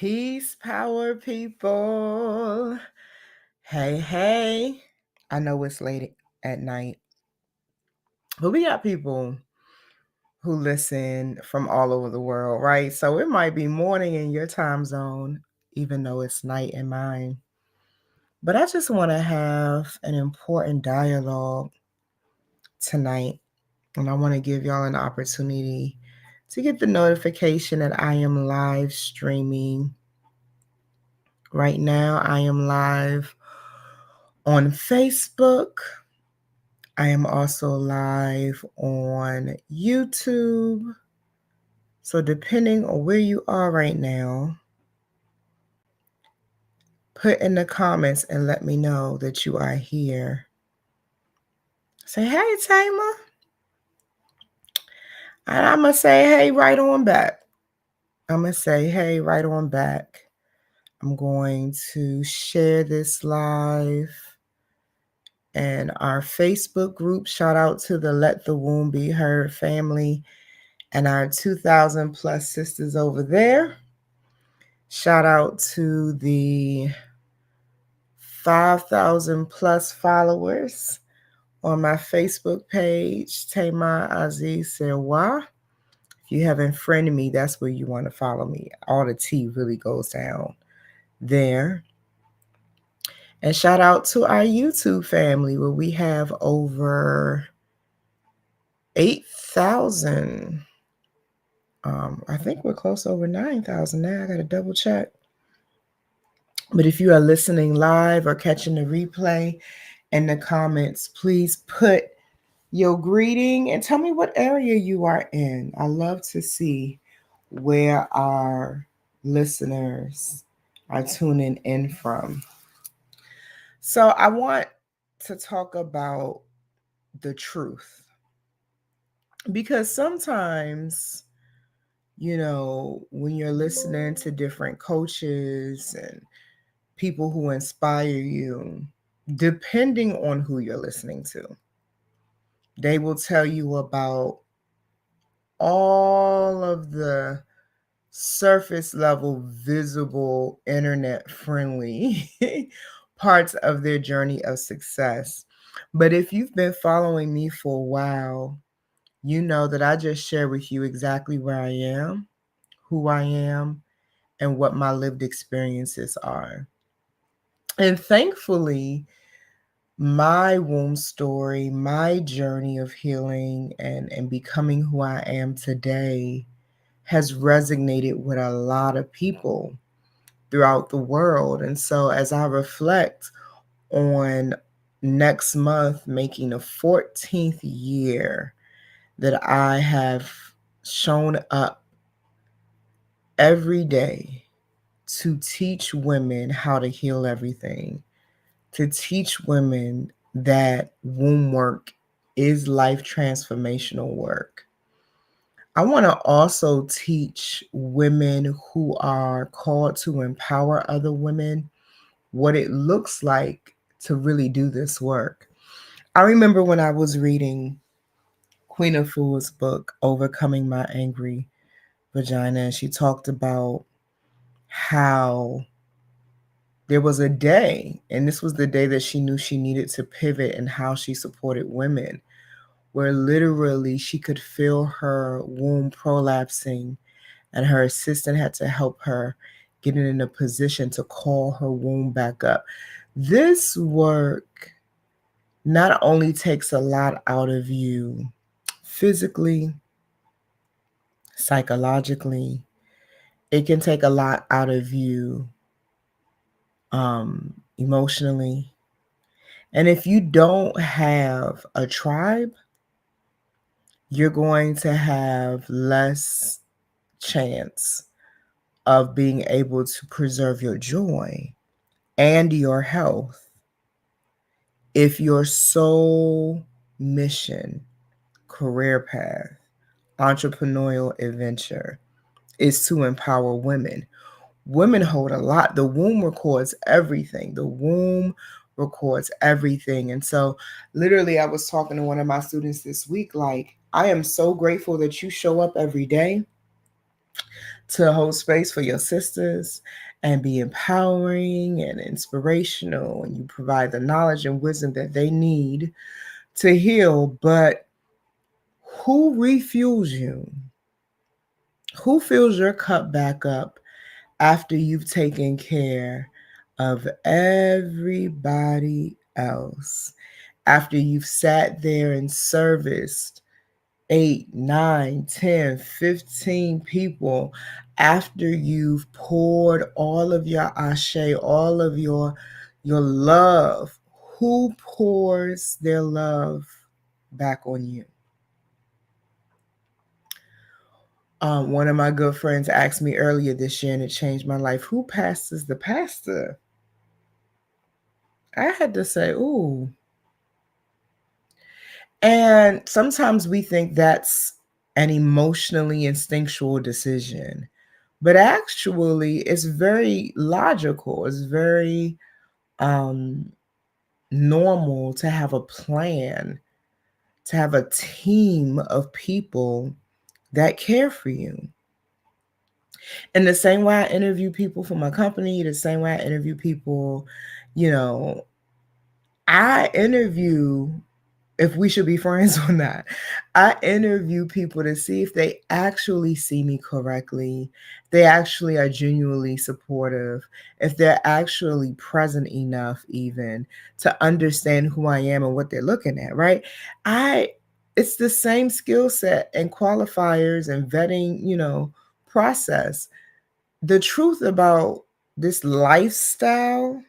Peace, power, people. Hey, hey. I know it's late at night, but we got people who listen from all over the world, right? So it might be morning in your time zone, even though it's night in mine. But I just want to have an important dialogue tonight, and I want to give y'all an opportunity to get the notification that I am live streaming. Right now, I am live on Facebook. I am also live on YouTube. So, depending on where you are right now, put in the comments and let me know that you are here. Say, hey, Tamer. And I'm going to say, hey, right on back. I'm going to say, hey, right on back. I'm going to share this live and our Facebook group. Shout out to the Let the Womb Be Heard family and our 2,000 plus sisters over there. Shout out to the 5,000 plus followers on my Facebook page, Tamar Aziz Serwa. If you haven't friended me, that's where you want to follow me. All the tea really goes down there. And shout out to our YouTube family where we have over 8,000. I think we're close to over 9,000 now. I got to double check. But if you are listening live or catching the replay in the comments, please put your greeting and tell me what area you are in. I love to see where our listeners are tuning in from. So I want to talk about the truth because sometimes, when you're listening to different coaches and people who inspire you, depending on who you're listening to, they will tell you about all of the surface level, visible, internet friendly parts of their journey of success. But if you've been following me for a while, you know that I just share with you exactly where I am, who I am, and what my lived experiences are. And thankfully, my womb story, my journey of healing and becoming who I am today has resonated with a lot of people throughout the world. And so as I reflect on next month making the 14th year that I have shown up every day to teach women how to heal everything, to teach women that womb work is life transformational work. I want to also teach women who are called to empower other women what it looks like to really do this work. I remember when I was reading Queen of Fool's book, Overcoming My Angry Vagina, and she talked about how there was a day, and this was the day that she knew she needed to pivot and how she supported women, where literally she could feel her womb prolapsing and her assistant had to help her get in a position to call her womb back up. This work not only takes a lot out of you physically, psychologically, it can take a lot out of you emotionally. And if you don't have a tribe, you're going to have less chance of being able to preserve your joy and your health if your sole mission, career path, entrepreneurial adventure is to empower women. Women hold a lot. The womb records everything. The womb records everything. And so literally I was talking to one of my students this week, like, I am so grateful that you show up every day to hold space for your sisters and be empowering and inspirational, and you provide the knowledge and wisdom that they need to heal. But who refuels you? Who fills your cup back up after you've taken care of everybody else? After you've sat there and serviced 8, 9, 10, 15 people, after you've poured all of your ashe, all of your love, who pours their love back on you? One of my good friends asked me earlier this year, and it changed my life, who pastors the pastor? I had to say, ooh. And sometimes we think that's an emotionally instinctual decision, but actually it's very logical. It's very normal to have a plan, to have a team of people that care for you. And the same way I interview people for my company, the same way I interview people, you know, I interview if we should be friends or not. I interview people to see if they actually see me correctly, they actually are genuinely supportive, if they're actually present enough even to understand who I am and what they're looking at, right? It's the same skill set and qualifiers and vetting, process. The truth about this lifestyle,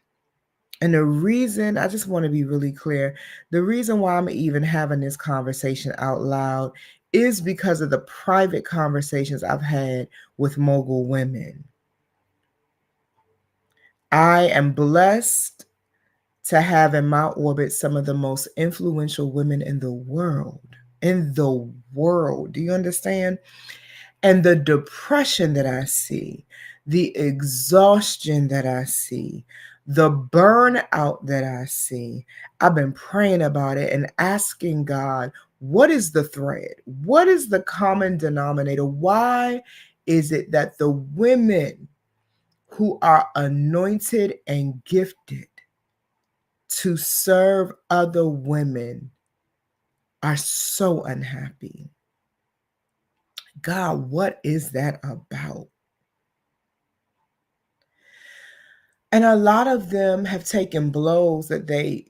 and the reason, I just want to be really clear, the reason why I'm even having this conversation out loud is because of the private conversations I've had with mogul women. I am blessed to have in my orbit some of the most influential women in the world. In the world. Do you understand? And the depression that I see, the exhaustion that I see, the burnout that I see, I've been praying about it and asking God, what is the thread? What is the common denominator? Why is it that the women who are anointed and gifted to serve other women are so unhappy? God, what is that about? And a lot of them have taken blows that they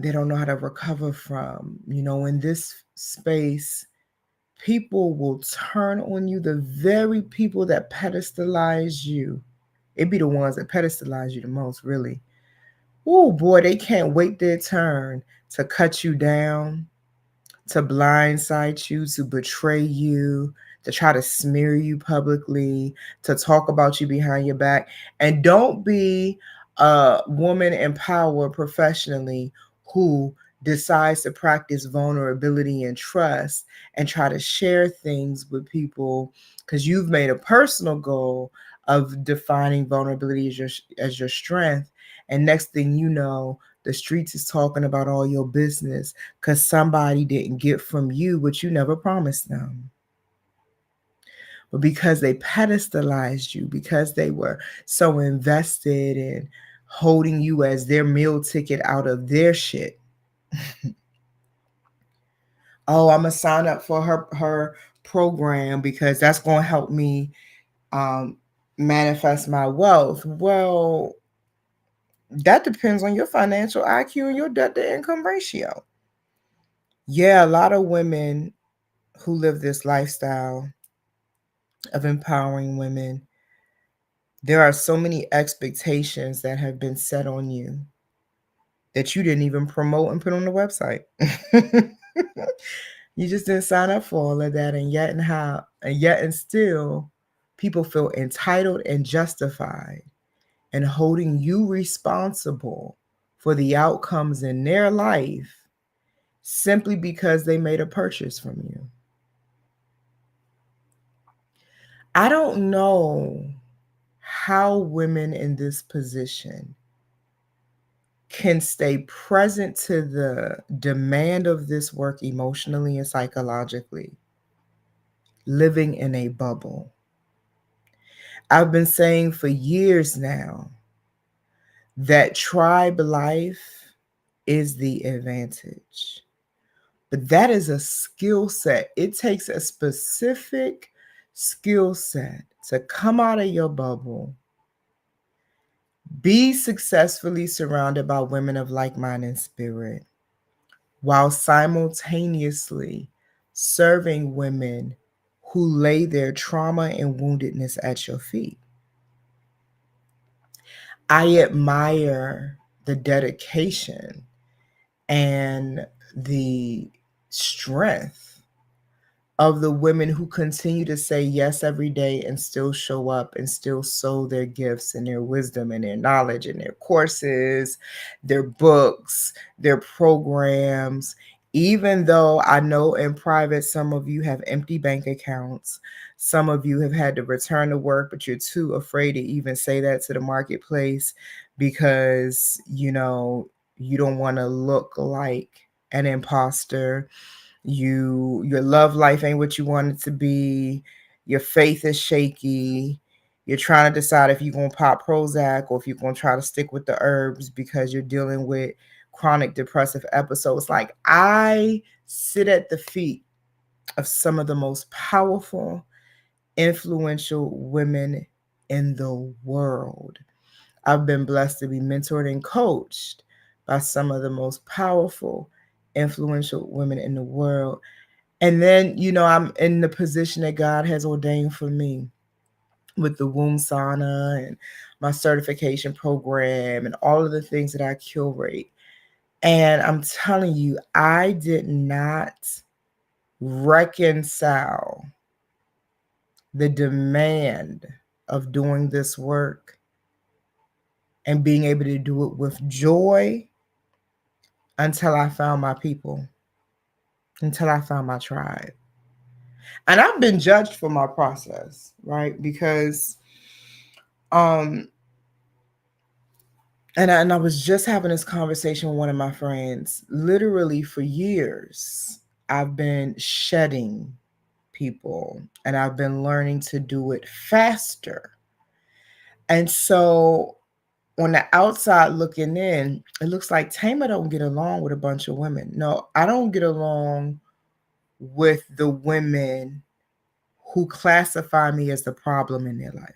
don't know how to recover from. In this space, people will turn on you. The very people that pedestalize you, it be the ones that pedestalize you the most, really. Oh boy, they can't wait their turn to cut you down, to blindside you, to betray you, to try to smear you publicly, to talk about you behind your back. And don't be a woman in power professionally who decides to practice vulnerability and trust and try to share things with people because you've made a personal goal of defining vulnerability as your strength. And next thing you know, the streets is talking about all your business because somebody didn't get from you what you never promised them. But because they pedestalized you, because they were so invested in holding you as their meal ticket out of their shit. Oh, I'm gonna sign up for her program because that's gonna help me um, manifest my wealth. Well, that depends on your financial IQ and your debt to income ratio. Yeah, a lot of women who live this lifestyle of empowering women, there are so many expectations that have been set on you that you didn't even promote and put on the website. You just didn't sign up for all of that, and still people feel entitled and justified in holding you responsible for the outcomes in their life simply because they made a purchase from you. I don't know how women in this position can stay present to the demand of this work emotionally and psychologically, living in a bubble. I've been saying for years now that tribe life is the advantage. But that is a skill set. It takes a specific skill set to come out of your bubble, be successfully surrounded by women of like mind and spirit, while simultaneously serving women who lay their trauma and woundedness at your feet. I admire the dedication and the strength of the women who continue to say yes every day and still show up and still sow their gifts and their wisdom and their knowledge and their courses, their books, their programs. Even though I know in private, some of you have empty bank accounts, some of you have had to return to work, but you're too afraid to even say that to the marketplace because, you don't want to look like an imposter. Your love life ain't what you want it to be. Your faith is shaky. You're trying to decide if you're going to pop Prozac or if you're going to try to stick with the herbs because you're dealing with chronic depressive episodes. Like, I sit at the feet of some of the most powerful, influential women in the world. I've been blessed to be mentored and coached by some of the most powerful, influential women in the world. And then, I'm in the position that God has ordained for me with the womb sauna and my certification program and all of the things that I curate. And I'm telling you, I did not reconcile the demand of doing this work and being able to do it with joy until I found my people, until I found my tribe. And I've been judged for my process, right? Because and I was just having this conversation with one of my friends. Literally for years, I've been shedding people and I've been learning to do it faster. And so on the outside looking in, it looks like Tama don't get along with a bunch of women. No, I don't get along with the women who classify me as the problem in their life.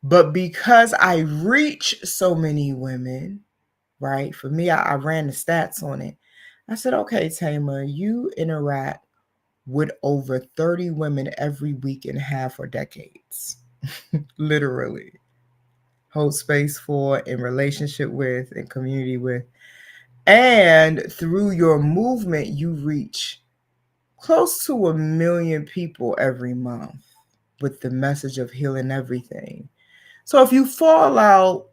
But because I reach so many women, right? For me, I ran the stats on it. I said, okay, Tama, you interact with over 30 women every week and a half for decades. Literally. Hold space for, in relationship with, in community with. And through your movement, you reach close to 1 million people every month with the message of healing everything. So if you fall out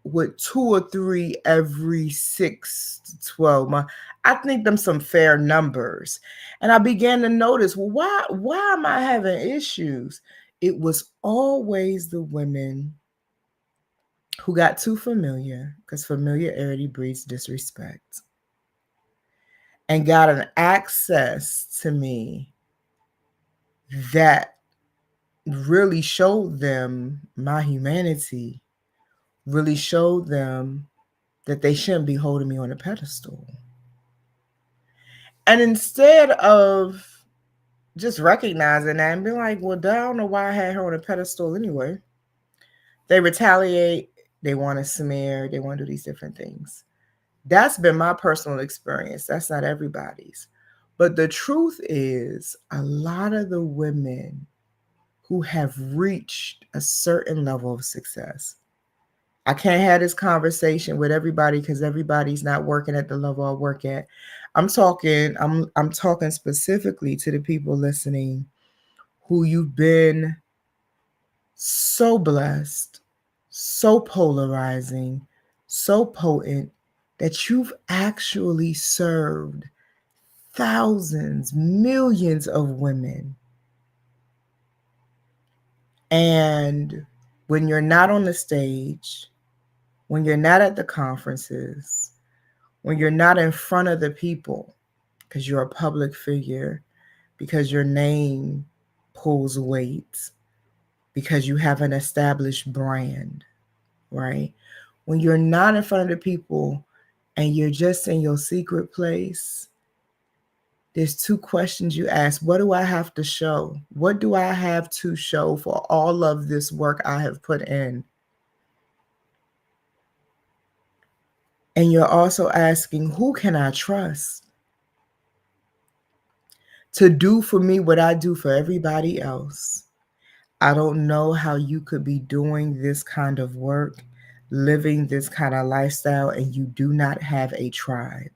with 2 or 3 every 6 to 12 months, I think them some fair numbers. And I began to notice, well, why am I having issues? It was always the women who got too familiar, because familiarity breeds disrespect, and got an access to me that really showed them my humanity, really showed them that they shouldn't be holding me on a pedestal. And instead of just recognizing that and being like, well, I don't know why I had her on a pedestal anyway, they retaliate, they want to smear, they want to do these different things. That's been my personal experience. That's not everybody's. But the truth is, a lot of the women who have reached a certain level of success, I can't have this conversation with everybody because everybody's not working at the level I work at. I'm talking specifically to the people listening who you've been so blessed, so polarizing, so potent that you've actually served thousands, millions of women. And when you're not on the stage, when you're not at the conferences, when you're not in front of the people, because you're a public figure, because your name pulls weight, because you have an established brand, right? When you're not in front of the people and you're just in your secret place, there's two questions you ask. What do I have to show? What do I have to show for all of this work I have put in? And you're also asking, who can I trust to do for me what I do for everybody else? I don't know how you could be doing this kind of work, living this kind of lifestyle, and you do not have a tribe.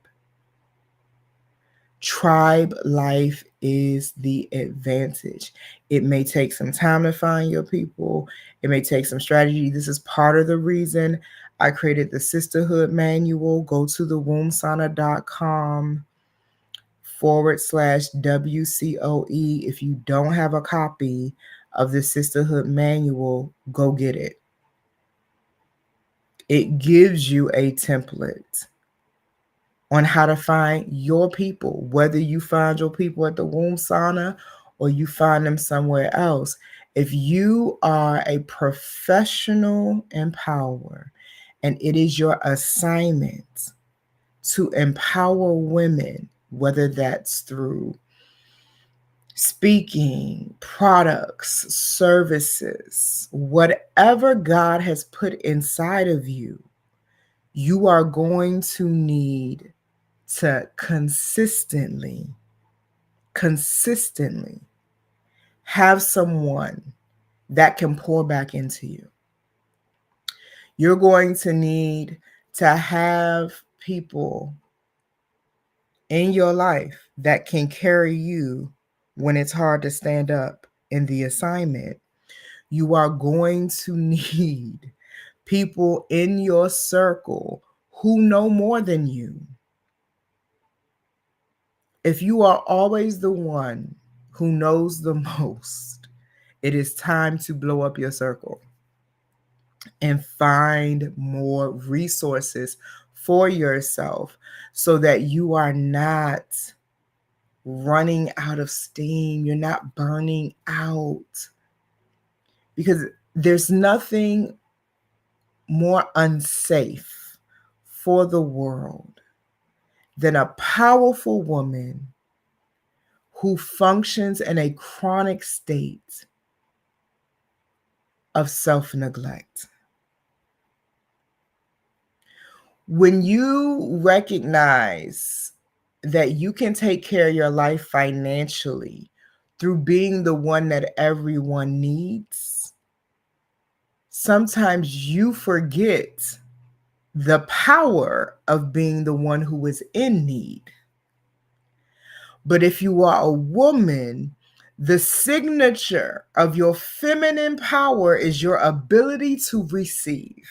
Tribe life is the advantage. It may take some time to find your people. It may take some strategy. This is part of the reason I created the Sisterhood Manual. Go to thewombsauna.com/WCOE. If you don't have a copy of the Sisterhood Manual, go get it. It gives you a template on how to find your people, whether you find your people at the womb sauna or you find them somewhere else. If you are a professional empower and it is your assignment to empower women, whether that's through speaking, products, services, whatever God has put inside of you, you are going to need to consistently have someone that can pour back into you. You're going to need to have people in your life that can carry you when it's hard to stand up in the assignment. You are going to need people in your circle who know more than you. If you are always the one who knows the most, it is time to blow up your circle and find more resources for yourself so that you are not running out of steam. You're not burning out. Because there's nothing more unsafe for the world than a powerful woman who functions in a chronic state of self-neglect. When you recognize that you can take care of your life financially through being the one that everyone needs, sometimes you forget the power of being the one who is in need. But if you are a woman, the signature of your feminine power is your ability to receive.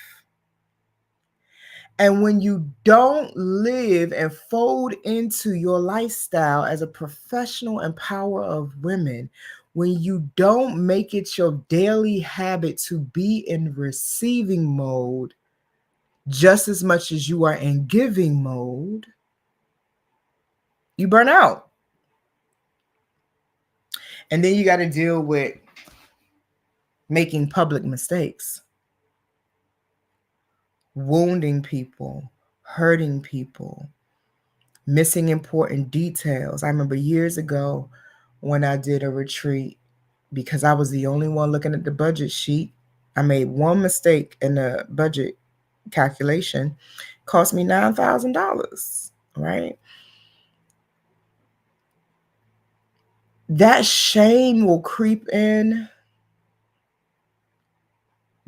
And when you don't live and fold into your lifestyle as a professional empower of women, when you don't make it your daily habit to be in receiving mode just as much as you are in giving mode, you burn out. And then you got to deal with making public mistakes, wounding people, hurting people, missing important details. I remember years ago when I did a retreat, because I was the only one looking at the budget sheet, I made one mistake in the budget calculation, cost me $9,000, right? That shame will creep in.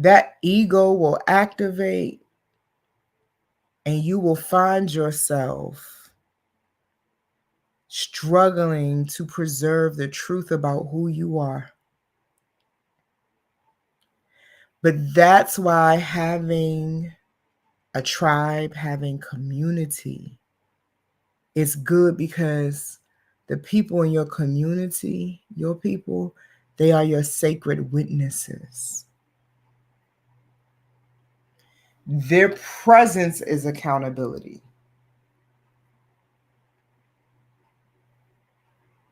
That ego will activate, and you will find yourself struggling to preserve the truth about who you are. But that's why having a tribe, having community is good, because the people in your community, your people, they are your sacred witnesses. Their presence is accountability.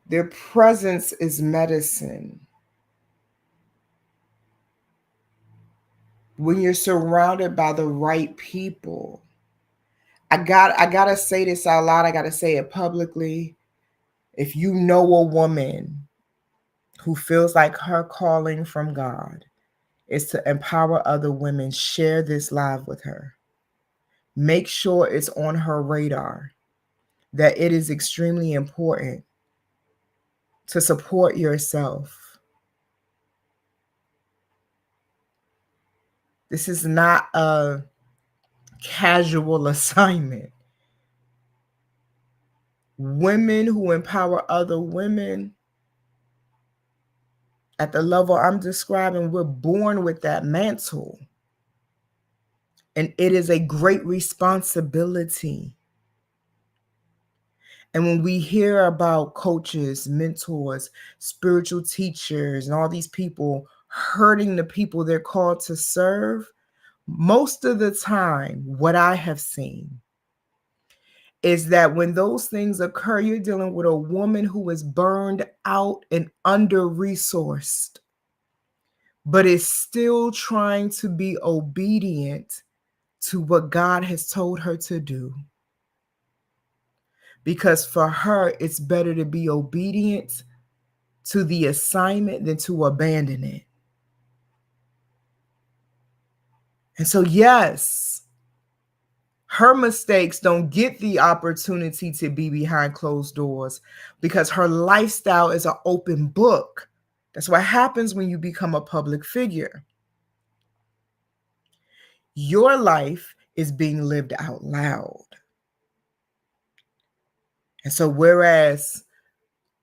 Their presence is medicine. when you're surrounded by the right people. I gotta say this out loud. I gotta say it publicly. If you know a woman who feels like her calling from God is to empower other women, share this live with her. Make sure it's on her radar that it is extremely important to support yourself. This is not a casual assignment. Women who empower other women at the level I'm describing, we're born with that mantle. And it is a great responsibility. And when we hear about coaches, mentors, spiritual teachers, and all these people hurting the people they're called to serve, most of the time, what I have seen is that when those things occur, you're dealing with a woman who is burned out and under-resourced, but is still trying to be obedient to what God has told her to do. Because for her, it's better to be obedient to the assignment than to abandon it. And so, yes, her mistakes don't get the opportunity to be behind closed doors because her lifestyle is an open book. That's what happens when you become a public figure. Your life is being lived out loud. And so, whereas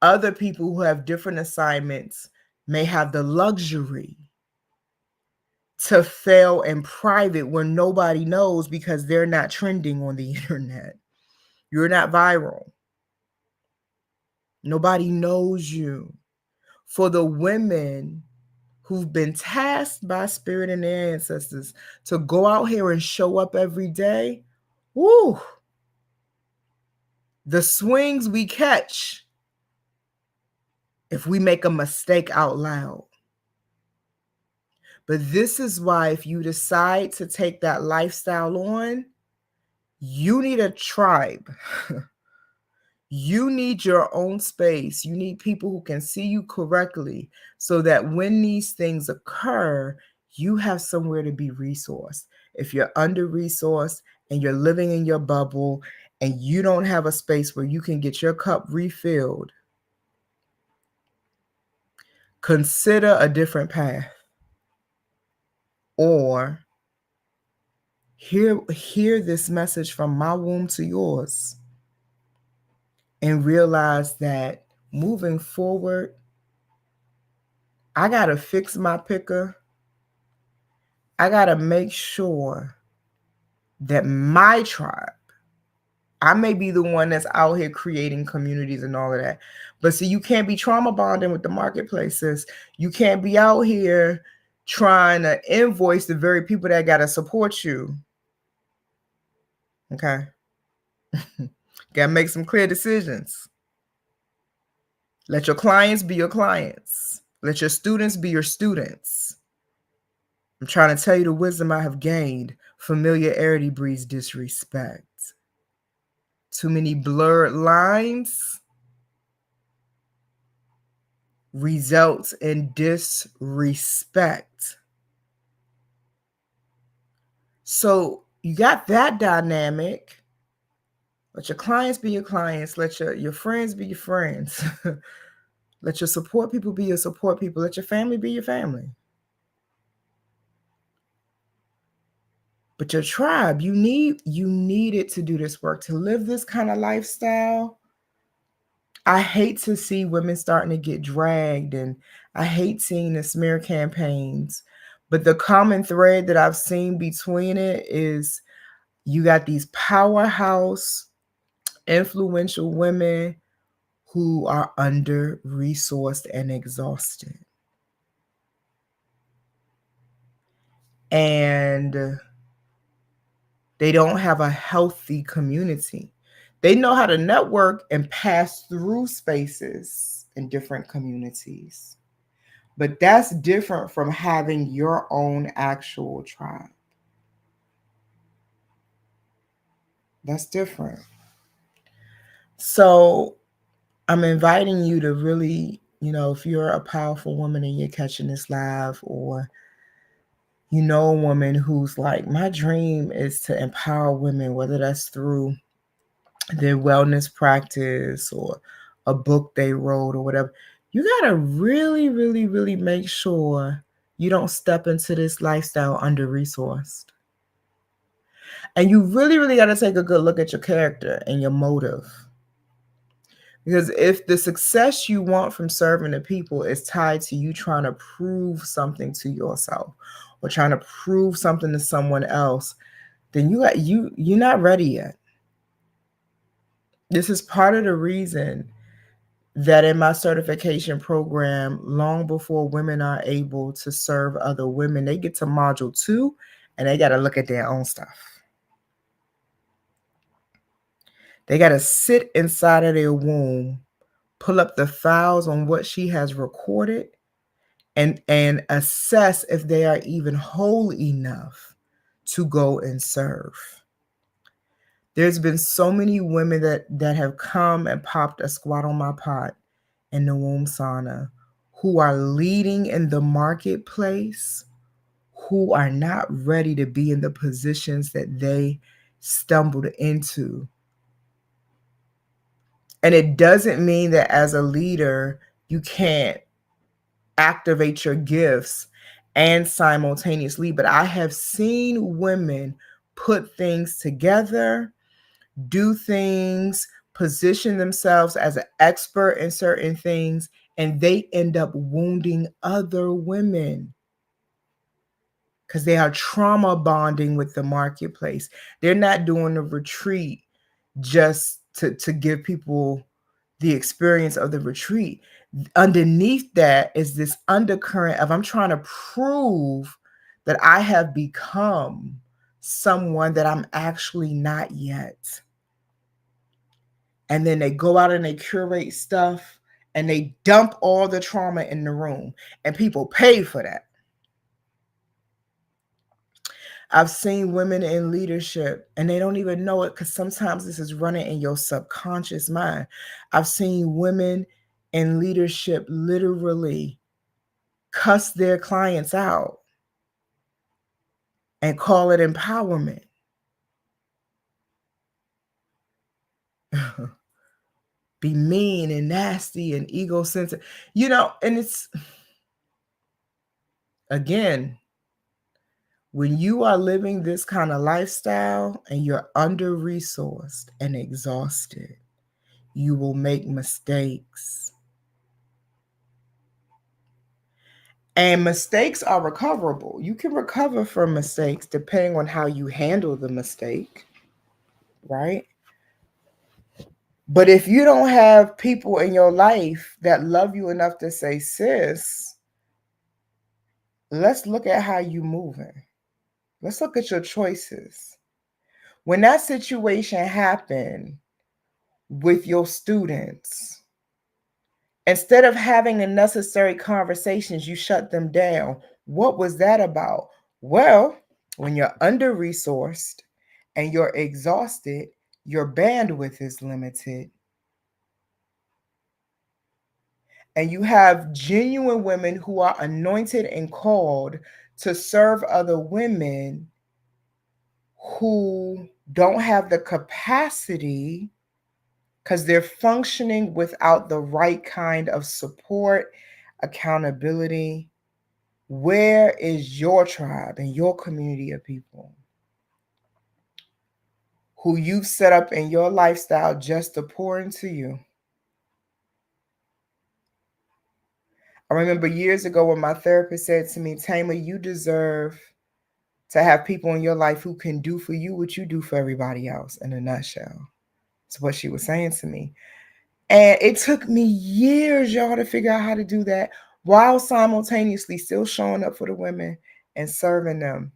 other people who have different assignments may have the luxury to fail in private where nobody knows because they're not trending on the internet. You're not viral. Nobody knows you. For the women who've been tasked by spirit and their ancestors to go out here and show up every day, woo, the swings we catch if we make a mistake out loud. But this is why if you decide to take that lifestyle on, you need a tribe. You need your own space. You need people who can see you correctly so that when these things occur, you have somewhere to be resourced. If you're under-resourced and you're living in your bubble and you don't have a space where you can get your cup refilled, consider a different path. Or hear this message from my womb to yours and realize that moving forward, I got to fix my picker. I got to make sure that my tribe, I may be the one that's out here creating communities and all of that. But see, you can't be trauma bonding with the marketplaces. You can't be out here trying to invoice the very people that got to support you. Okay. Got to make some clear decisions. Let your clients be your clients. Let your students be your students. I'm trying to tell you the wisdom I have gained. Familiarity breeds disrespect. Too many blurred lines results in disrespect. So you got that dynamic. Let your clients be your clients. Let your friends be your friends. Let your support people be your support people. Let your family be your family. But your tribe, you need it to do this work, to live this kind of lifestyle. I hate to see women starting to get dragged, and I hate seeing the smear campaigns. But the common thread that I've seen between it is you got these powerhouse, influential women who are under-resourced and exhausted. And they don't have a healthy community. They know how to network and pass through spaces in different communities, But that's different from having your own actual tribe. That's different. So I'm inviting you to really, if you're a powerful woman and you're catching this live, or a woman who's like, my dream is to empower women, whether that's through their wellness practice or a book they wrote or whatever, you got to really, really, really make sure you don't step into this lifestyle under resourced. And you really, really got to take a good look at your character and your motive. Because if the success you want from serving the people is tied to you trying to prove something to yourself or trying to prove something to someone else, then you're not ready yet. This is part of the reason that in my certification program, long before women are able to serve other women, they get to module 2 and they got to look at their own stuff. They got to sit inside of their womb, pull up the files on what she has recorded, and assess if they are even whole enough to go and serve. There's been so many women that have come and popped a squat on my pot in the womb sauna who are leading in the marketplace, who are not ready to be in the positions that they stumbled into. And it doesn't mean that as a leader, you can't activate your gifts and simultaneously, but I have seen women put things together, do things, position themselves as an expert in certain things, and they end up wounding other women because they are trauma bonding with the marketplace. They're not doing a retreat just to give people the experience of the retreat. Underneath that is this undercurrent of, I'm trying to prove that I have become someone that I'm actually not yet. And then they go out and they curate stuff and they dump all the trauma in the room, and people pay for that. I've seen women in leadership and they don't even know it, because sometimes this is running in your subconscious mind. I've seen women in leadership literally cuss their clients out and call it empowerment. Be mean and nasty and egocentric, and it's, again, when you are living this kind of lifestyle and you're under-resourced and exhausted, you will make mistakes. And mistakes are recoverable. You can recover from mistakes depending on how you handle the mistake, right? But if you don't have people in your life that love you enough to say, sis, let's look at how you're moving. Let's look at your choices. When that situation happened with your students, instead of having the necessary conversations, you shut them down. What was that about? Well, when you're under-resourced and you're exhausted, your bandwidth is limited. And you have genuine women who are anointed and called to serve other women who don't have the capacity because they're functioning without the right kind of support, accountability. Where is your tribe and your community of people who you've set up in your lifestyle just to pour into you? I remember years ago when my therapist said to me, Tamer, you deserve to have people in your life who can do for you what you do for everybody else, in a nutshell. That's what she was saying to me. And it took me years, y'all, to figure out how to do that while simultaneously still showing up for the women and serving them.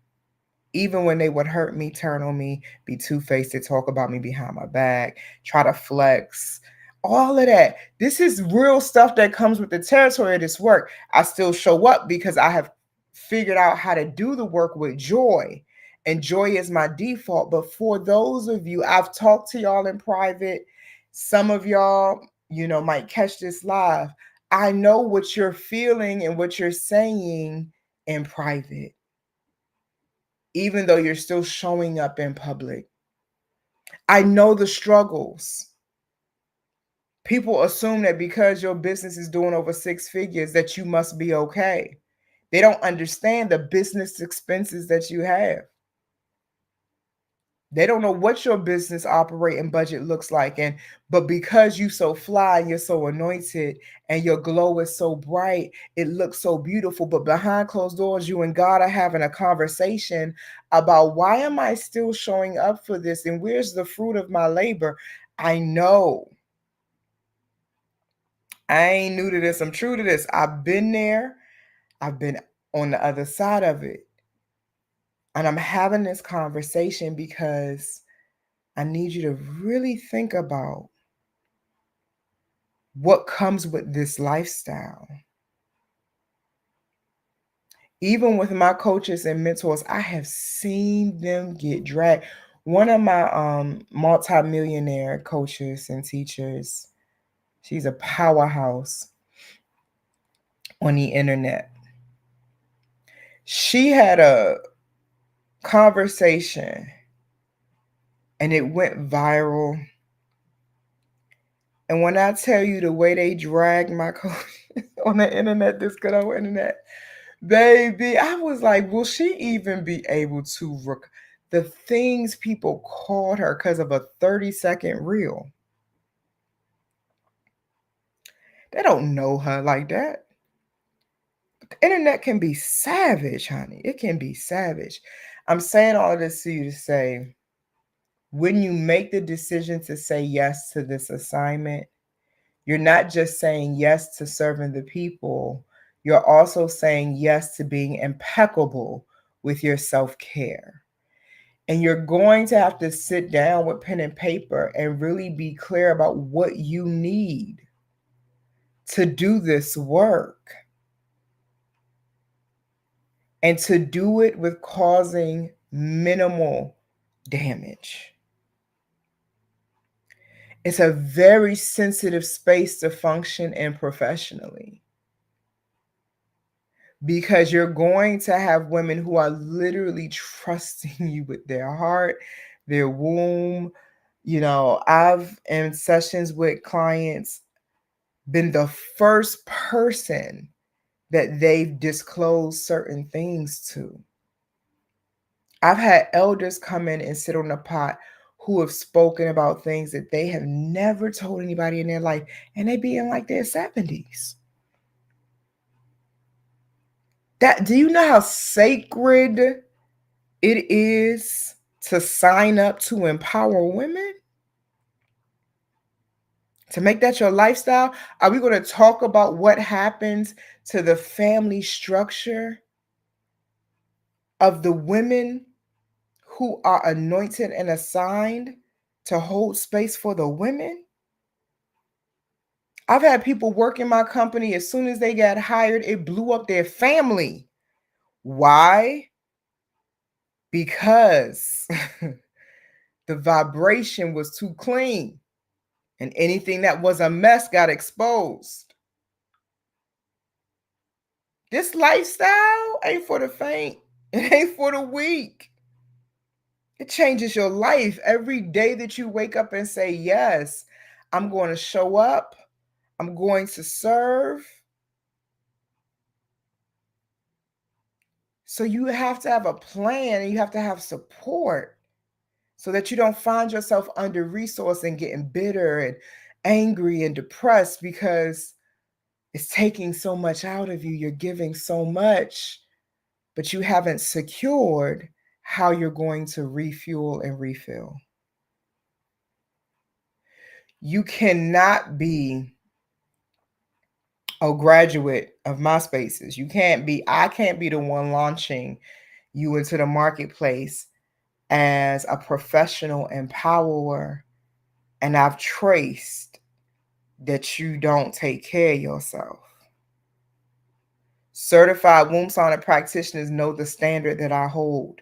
Even when they would hurt me, turn on me, be two-faced, to talk about me behind my back, try to flex. All of that. This is real stuff that comes with the territory of this work. I still show up because I have figured out how to do the work with joy. And joy is my default. But for those of you, I've talked to y'all in private. Some of y'all, might catch this live. I know what you're feeling and what you're saying in private, even though you're still showing up in public. I know the struggles. People assume that because your business is doing over 6 figures that you must be okay. They don't understand the business expenses that you have. They don't know what your business operating budget looks like. But because you so fly and you're so anointed and your glow is so bright, it looks so beautiful. But behind closed doors, you and God are having a conversation about, why am I still showing up for this? And where's the fruit of my labor? I know. I ain't new to this. I'm true to this. I've been there. I've been on the other side of it. And I'm having this conversation because I need you to really think about what comes with this lifestyle. Even with my coaches and mentors, I have seen them get dragged. One of my multi-millionaire coaches and teachers, she's a powerhouse on the internet. She had a conversation and it went viral. And when I tell you the way they dragged my coach on the internet, this good old internet, baby, I was like, will she even be able to the things people called her because of a 30-second reel? They don't know her like that. But the internet can be savage, honey. It can be savage. I'm saying all of this to you to say, when you make the decision to say yes to this assignment, you're not just saying yes to serving the people, you're also saying yes to being impeccable with your self-care. And you're going to have to sit down with pen and paper and really be clear about what you need to do this work. And to do it with causing minimal damage. It's a very sensitive space to function in professionally, because you're going to have women who are literally trusting you with their heart, their womb. I've, in sessions with clients, been the first person that they've disclosed certain things to. I've had elders come in and sit on the pot who have spoken about things that they have never told anybody in their life, and they be in like their 70s. Do you know how sacred it is to sign up to empower women? To make that your lifestyle? Are we going to talk about what happens to the family structure of the women who are anointed and assigned to hold space for the women? I've had people work in my company, as soon as they got hired, it blew up their family. Why? Because the vibration was too clean, and anything that was a mess got exposed. This lifestyle ain't for the faint. It ain't for the weak. It changes your life every day that you wake up and say, yes, I'm going to show up. I'm going to serve. So you have to have a plan, and you have to have support so that you don't find yourself under-resourced and getting bitter and angry and depressed because it's taking so much out of you. You're giving so much, but you haven't secured how you're going to refuel and refill. You cannot be a graduate of my spaces. I can't be the one launching you into the marketplace as a professional empowerer. And I've traced that you don't take care of yourself. Certified womb sauna practitioners know the standard that I hold.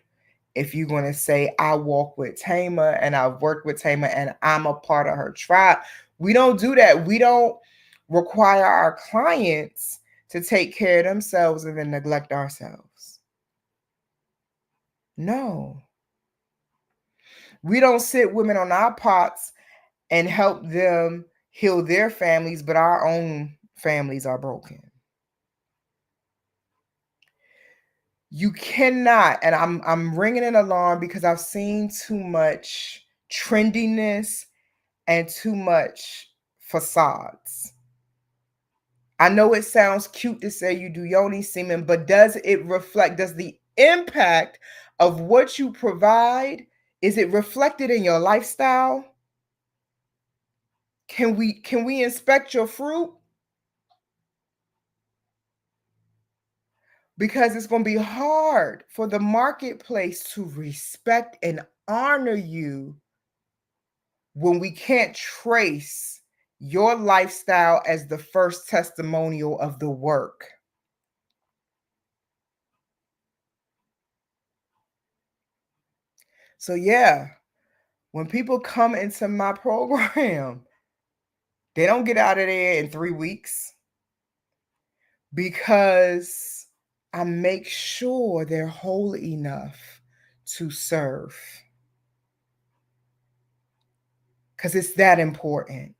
If you're going to say, I walk with Tama and I've worked with Tama and I'm a part of her tribe, we don't do that. We don't require our clients to take care of themselves and then neglect ourselves. No. We don't sit women on our pots and help them heal their families, but our own families are broken. You cannot, and I'm ringing an alarm because I've seen too much trendiness and too much facades. I know it sounds cute to say you do yoni semen, but does it reflect, does the impact of what you provide, is it reflected in your lifestyle? Can we inspect your fruit? Because it's going to be hard for the marketplace to respect and honor you when we can't trace your lifestyle as the first testimonial of the work. So yeah, when people come into my program, they don't get out of there in 3 weeks because I make sure they're whole enough to serve. Because it's that important.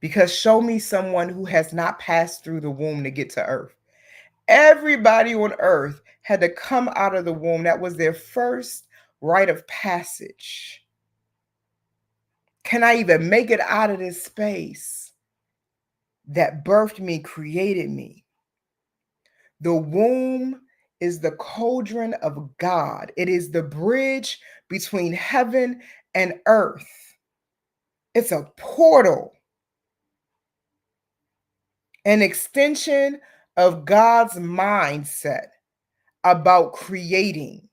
Because show me someone who has not passed through the womb to get to earth. Everybody on earth had to come out of the womb. That was their first rite of passage. Can I even make it out of this space that birthed me, created me? The womb is the cauldron of God. It is the bridge between heaven and earth. It's a portal, an extension of God's mindset about creating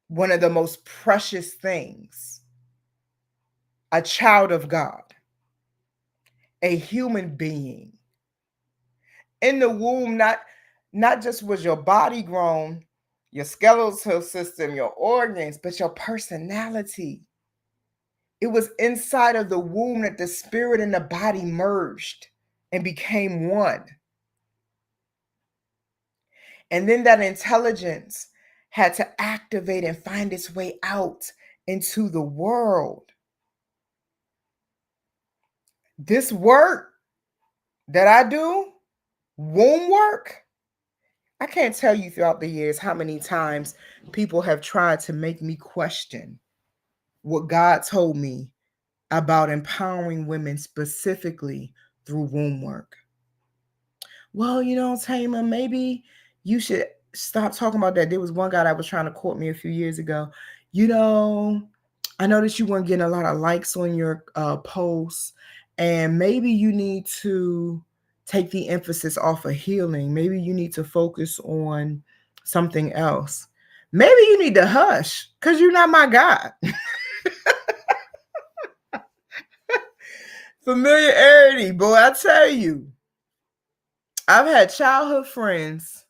one of the most precious things, a child of God, a human being. In the womb, not just was your body grown, your skeletal system, your organs, but your personality. It was inside of the womb that the spirit and the body merged and became one. And then that intelligence had to activate and find its way out into the world. This work that I do, womb work, I can't tell you throughout the years how many times people have tried to make me question what God told me about empowering women specifically through womb work. Well, Tama, maybe you should stop talking about that. There was one guy that was trying to court me a few years ago. I noticed you weren't getting a lot of likes on your posts, and maybe you need to take the emphasis off of healing. Maybe you need to focus on something else. Maybe you need to hush because you're not my God. Familiarity, boy, I tell you. I've had childhood friends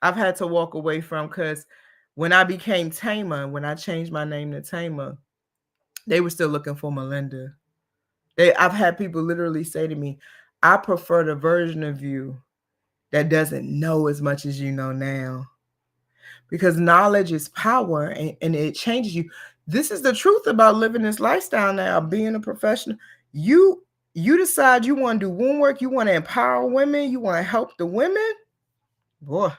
I've had to walk away from because when I became Tama, when I changed my name to Tama, they were still looking for Melinda. I've had people literally say to me, I prefer the version of you that doesn't know as much as you know now. Because knowledge is power and it changes you. This is the truth about living this lifestyle now, being a professional. You decide you want to do womb work, you want to empower women, you want to help the women. Boy,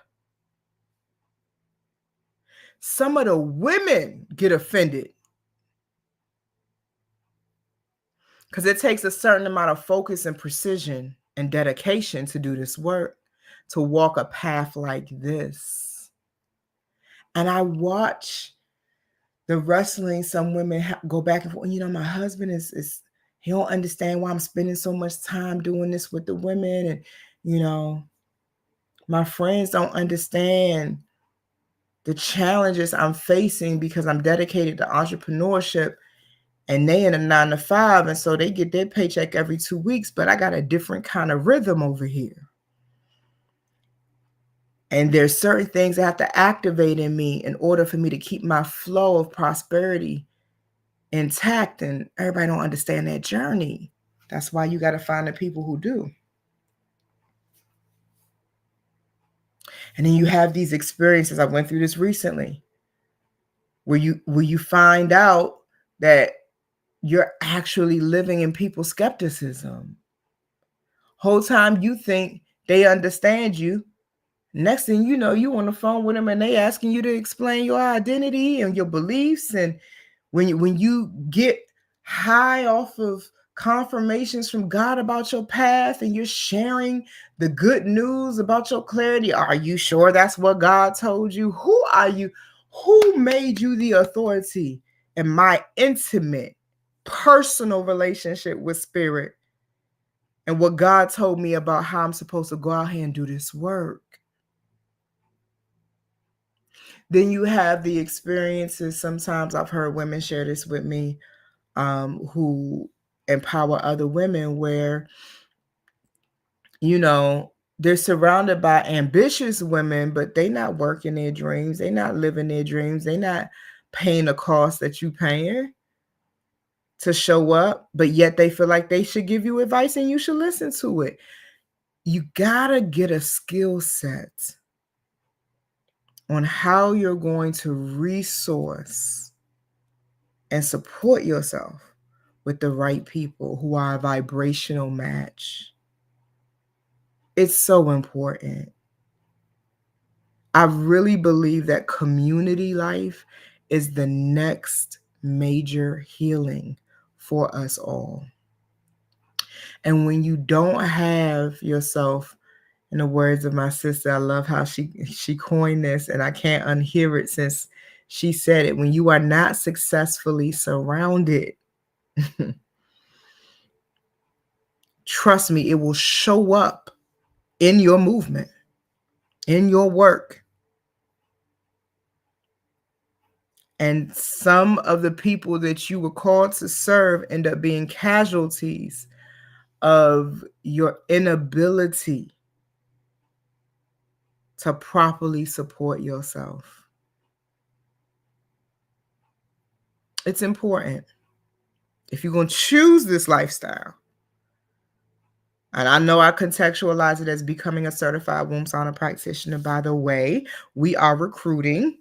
some of the women get offended because it takes a certain amount of focus and precision and dedication to do this work, to walk a path like this. And I watch the wrestling, some women go back and forth. My husband is he don't understand why I'm spending so much time doing this with the women. And, my friends don't understand the challenges I'm facing because I'm dedicated to entrepreneurship. and they in a 9 to 5, and so they get their paycheck every 2 weeks, but I got a different kind of rhythm over here. And there's certain things that have to activate in me in order for me to keep my flow of prosperity intact, and everybody don't understand that journey. That's why you got to find the people who do. And then you have these experiences. I went through this recently, where you find out that you're actually living in people's skepticism. Whole time you think they understand you. Next thing you know, you on the phone with them and they asking you to explain your identity and your beliefs. And when you get high off of confirmations from God about your path and you're sharing the good news about your clarity, are you sure that's what God told you? Who are you? Who made you the authority in my intimate, personal relationship with spirit and what God told me about how I'm supposed to go out here and do this work? Then you have the experiences. Sometimes I've heard women share this with me, who empower other women, where, they're surrounded by ambitious women, but they not working their dreams. They not living their dreams. They not paying the cost that you paying to show up, but yet they feel like they should give you advice and you should listen to it. You gotta get a skill set on how you're going to resource and support yourself with the right people who are a vibrational match. It's so important. I really believe that community life is the next major healing for us all. And when you don't have yourself, in the words of my sister, I love how she coined this, and I can't unhear it since she said it. When you are not successfully surrounded, trust me, it will show up in your movement, in your work. And some of the people that you were called to serve end up being casualties of your inability to properly support yourself. It's important. If you're going to choose this lifestyle, and I know I contextualize it as becoming a certified womb sauna practitioner. By the way, we are recruiting.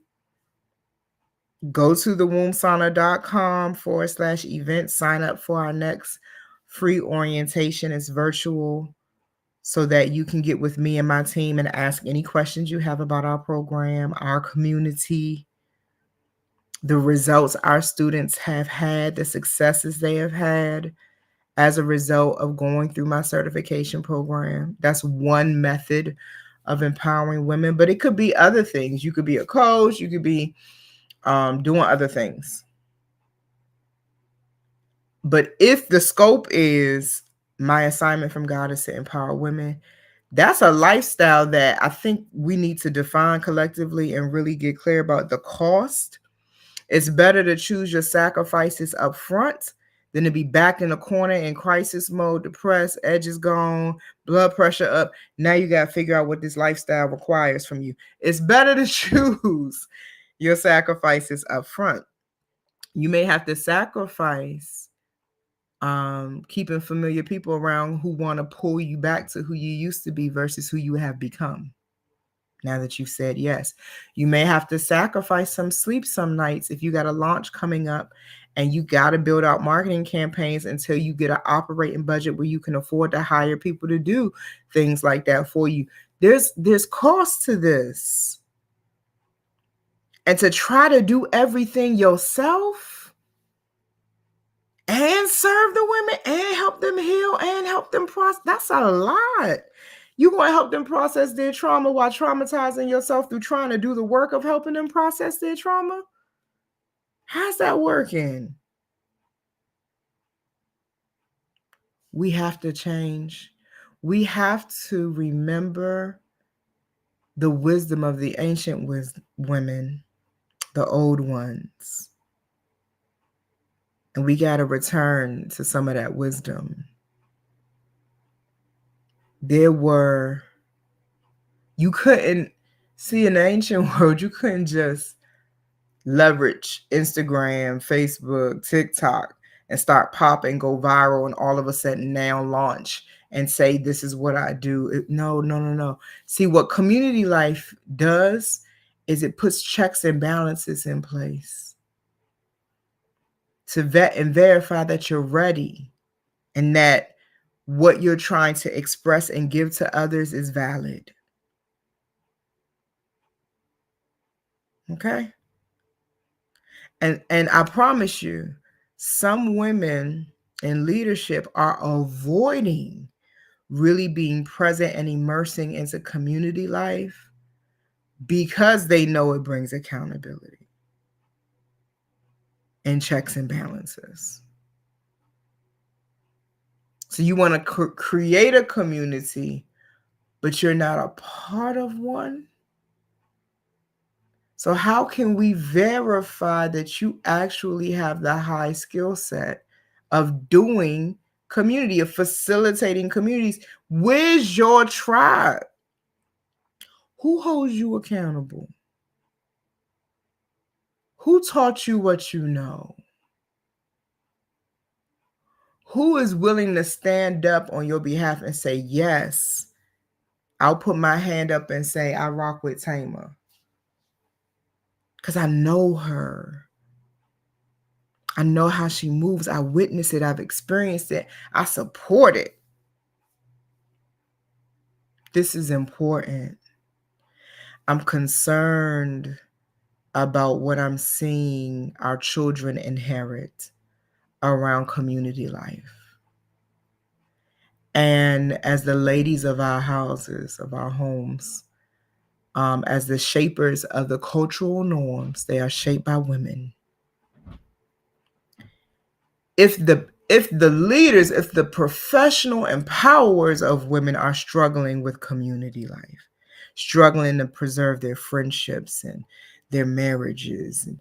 Go to thewombsauna.com/event. Sign up for our next free orientation. It's virtual, so that you can get with me and my team and ask any questions you have about our program, our community, the results our students have had, the successes they have had as a result of going through my certification program. That's one method of empowering women, but it could be other things. You could be a coach, you could be doing other things. But if the scope is my assignment from God is to empower women, that's a lifestyle that I think we need to define collectively and really get clear about the cost. It's better to choose your sacrifices up front than to be back in the corner in crisis mode, depressed, edges gone, blood pressure up. Now you got to figure out what this lifestyle requires from you. It's better to choose your sacrifices up front. You may have to sacrifice keeping familiar people around who want to pull you back to who you used to be versus who you have become. Now that you've said yes, you may have to sacrifice some sleep some nights if you got a launch coming up and you got to build out marketing campaigns until you get an operating budget where you can afford to hire people to do things like that for you. There's cost to this. And to try to do everything yourself and serve the women and help them heal and help them process, that's a lot. You want to help them process their trauma while traumatizing yourself through trying to do the work of helping them process their trauma? How's that working? We have to change. We have to remember the wisdom of the ancient women, the old ones. And we got to return to some of that wisdom. You couldn't, see, in the ancient world, you couldn't just leverage Instagram, Facebook, TikTok, and start popping, go viral, and all of a sudden now launch and say, this is what I do. No. See, what community life does is it puts checks and balances in place to vet and verify that you're ready and that what you're trying to express and give to others is valid. Okay? And I promise you, some women in leadership are avoiding really being present and immersing into community life because they know it brings accountability and checks and balances. So you want to create a community, but you're not a part of one. So how can we verify that you actually have the high skill set of doing community, of facilitating communities? Where's your tribe? Who holds you accountable? Who taught you what you know? Who is willing to stand up on your behalf and say, yes, I'll put my hand up and say, I rock with Tamer because I know her. I know how she moves. I witnessed it. I've experienced it. I support it. This is important. I'm concerned about what I'm seeing our children inherit around community life. And as the ladies of our houses, of our homes, as the shapers of the cultural norms, they are shaped by women. If the leaders, if the professional empowerers of women are struggling with community life, struggling to preserve their friendships and their marriages, and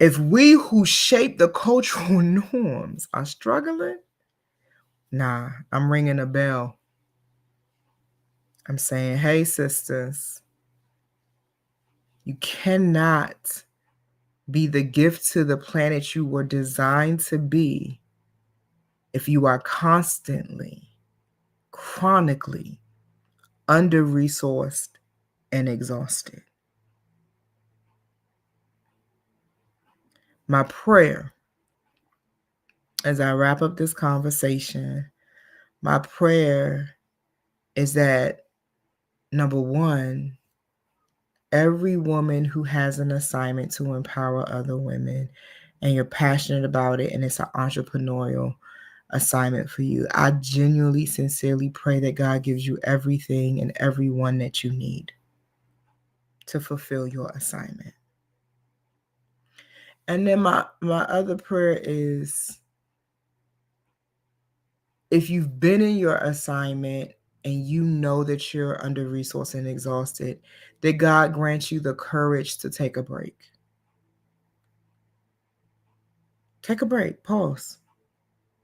if we who shape the cultural norms are struggling, nah, I'm ringing a bell. I'm saying, hey, sisters, you cannot be the gift to the planet you were designed to be if you are constantly, chronically under-resourced and exhausted. My prayer as I wrap up this conversation, my prayer is that, number one, every woman who has an assignment to empower other women and you're passionate about it and it's an entrepreneurial assignment for you, I genuinely, sincerely pray that God gives you everything and everyone that you need to fulfill your assignment. And then my other prayer is, if you've been in your assignment and you know that you're under-resourced and exhausted, that God grants you the courage to take a break. Take a break, pause,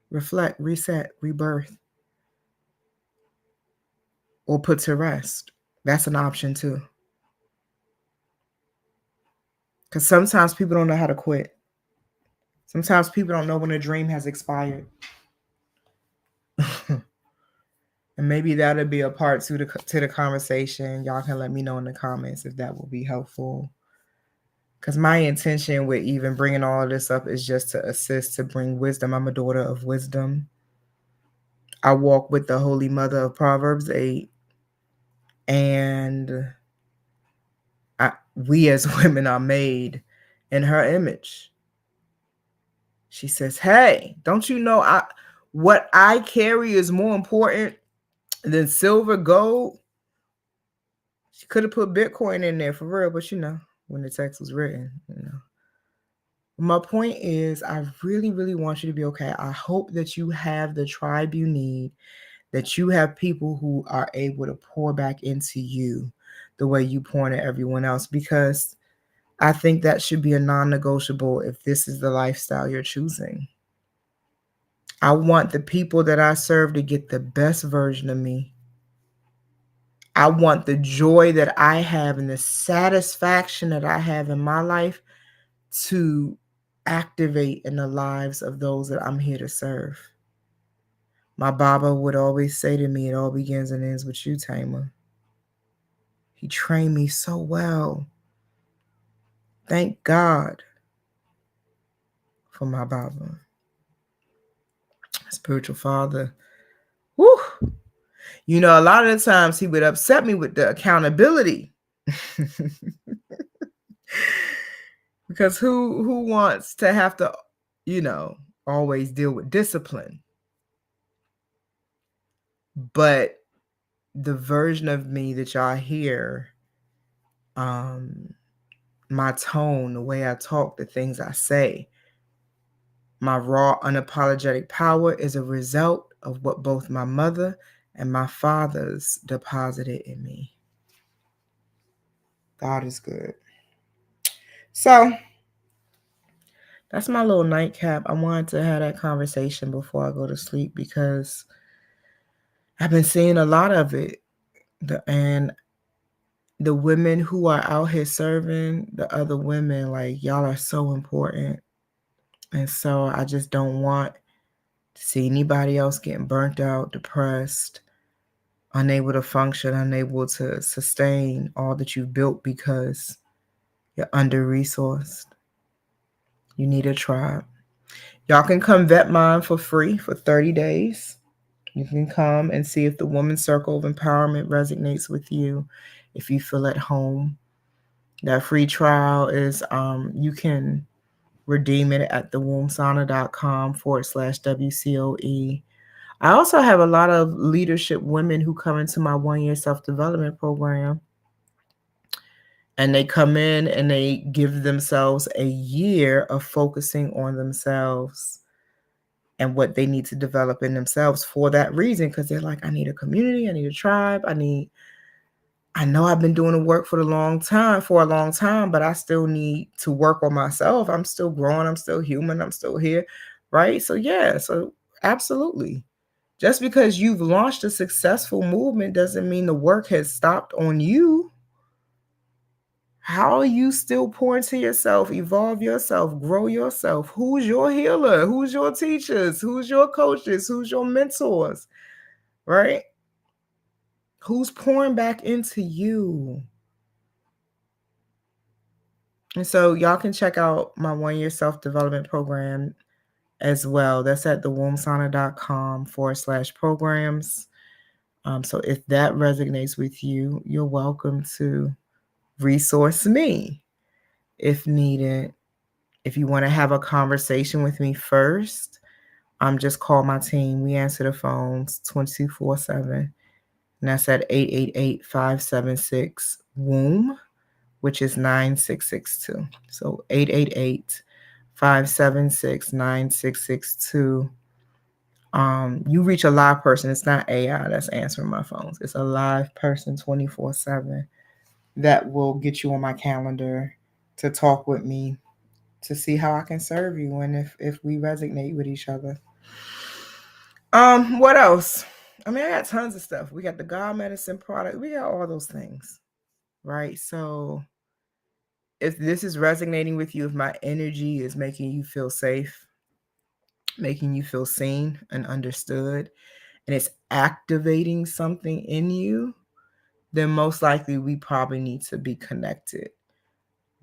reflect, reset, rebirth, or put to rest. That's an option too. Because sometimes people don't know how to quit. Sometimes people don't know when a dream has expired. And maybe that'll be a part to the conversation. Y'all can let me know in the comments if that will be helpful. Because my intention with even bringing all of this up is just to assist, to bring wisdom. I'm a daughter of wisdom. I walk with the Holy Mother of Proverbs 8. And we as women are made in her image. She says, hey, don't you know what I carry is more important than silver, gold? She could have put Bitcoin in there for real, but when the text was written, My point is, I really, really want you to be okay. I hope that you have the tribe you need, that you have people who are able to pour back into you the way you pour into everyone else. Because I think that should be a non-negotiable if this is the lifestyle you're choosing. I want the people that I serve to get the best version of me. I want the joy that I have and the satisfaction that I have in my life to activate in the lives of those that I'm here to serve. My Baba would always say to me, it all begins and ends with you, Taima. He trained me so well. Thank God for my Baba. Spiritual father. Whew. You know, a lot of the times he would upset me with the accountability. Because who wants to have to, always deal with discipline? But the version of me that y'all hear, my tone, the way I talk, the things I say, my raw, unapologetic power is a result of what both my mother and my father's deposited in me. God is good. So that's my little nightcap. I wanted to have that conversation before I go to sleep because I've been seeing a lot of it. And the women who are out here serving the other women, like, y'all are so important. And so I just don't want to see anybody else getting burnt out, depressed, unable to function, unable to sustain all that you've built because you're under-resourced. You need a tribe. Y'all can come vet mine for free for 30 days. You can come and see if the Women's Circle of Empowerment resonates with you, if you feel at home. That free trial is, you can redeem it at thewombsauna.com/WCOE. I also have a lot of leadership women who come into my 1-year self-development program. And they come in and they give themselves a year of focusing on themselves and what they need to develop in themselves for that reason. Because they're like, I need a community, I need a tribe, I know I've been doing the work for a long time, but I still need to work on myself. I'm still growing, I'm still human, I'm still here, right? So yeah, so absolutely. Just because you've launched a successful movement doesn't mean the work has stopped on you. How are you still pouring to yourself, evolve yourself, grow yourself? Who's your healer? Who's your teachers? Who's your coaches? Who's your mentors? Right? Who's pouring back into you? And so y'all can check out my 1-year self-development program as well. That's at thewombsauna.com/programs. So if that resonates with you, you're welcome to resource me if needed. If you want to have a conversation with me first, just call my team. We answer the phones 24/7. And that's at 888-576-WOMB, which is 9662. So 888-576-9662. You reach a live person. It's not AI that's answering my phones. It's a live person 24/7 that will get you on my calendar to talk with me, to see how I can serve you and if we resonate with each other. What else? I mean, I got tons of stuff. We got the God Medicine product. We got all those things, right? So if this is resonating with you, if my energy is making you feel safe, making you feel seen and understood, and it's activating something in you, then most likely we probably need to be connected,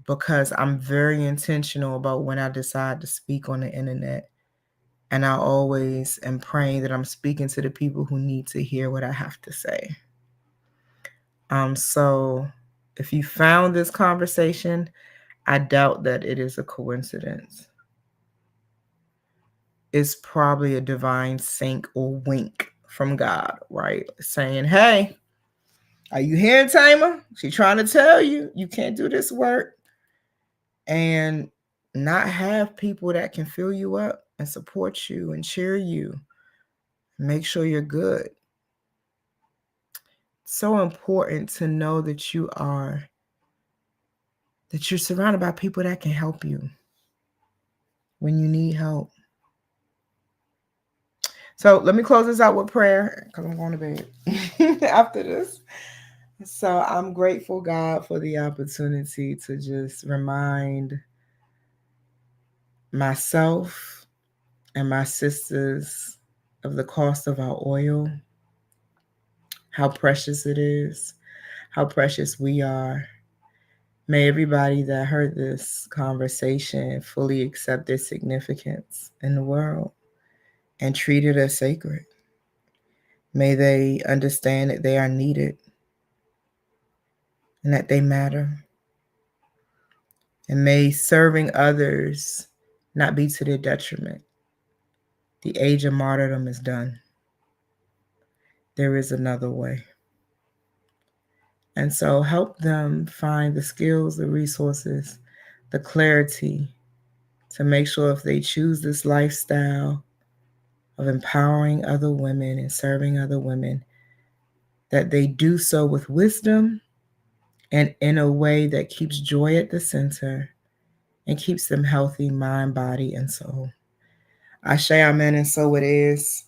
because I'm very intentional about when I decide to speak on the internet. And I always am praying that I'm speaking to the people who need to hear what I have to say. So if you found this conversation, I doubt that it is a coincidence. It's probably a divine sync or wink from God, right? Saying, hey, are you hearing Taima? She's trying to tell you, you can't do this work and not have people that can fill you up and support you and cheer you. Make sure you're good. So important to know that you are that you're surrounded by people that can help you when you need help. So let me close this out with prayer because I'm going to bed after this. So I'm grateful, God, for the opportunity to just remind myself and my sisters of the cost of our oil, how precious it is, how precious we are. May everybody that heard this conversation fully accept their significance in the world and treat it as sacred. May they understand that they are needed and that they matter. And may serving others not be to their detriment. The age of martyrdom is done. There is another way. And so help them find the skills, the resources, the clarity to make sure if they choose this lifestyle of empowering other women and serving other women, that they do so with wisdom and in a way that keeps joy at the center and keeps them healthy, mind, body, and soul. Ashe, amen, and so it is.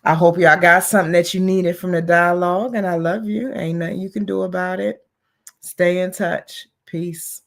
I hope y'all got something that you needed from the dialogue, and I love you. Ain't nothing you can do about it. Stay in touch. Peace.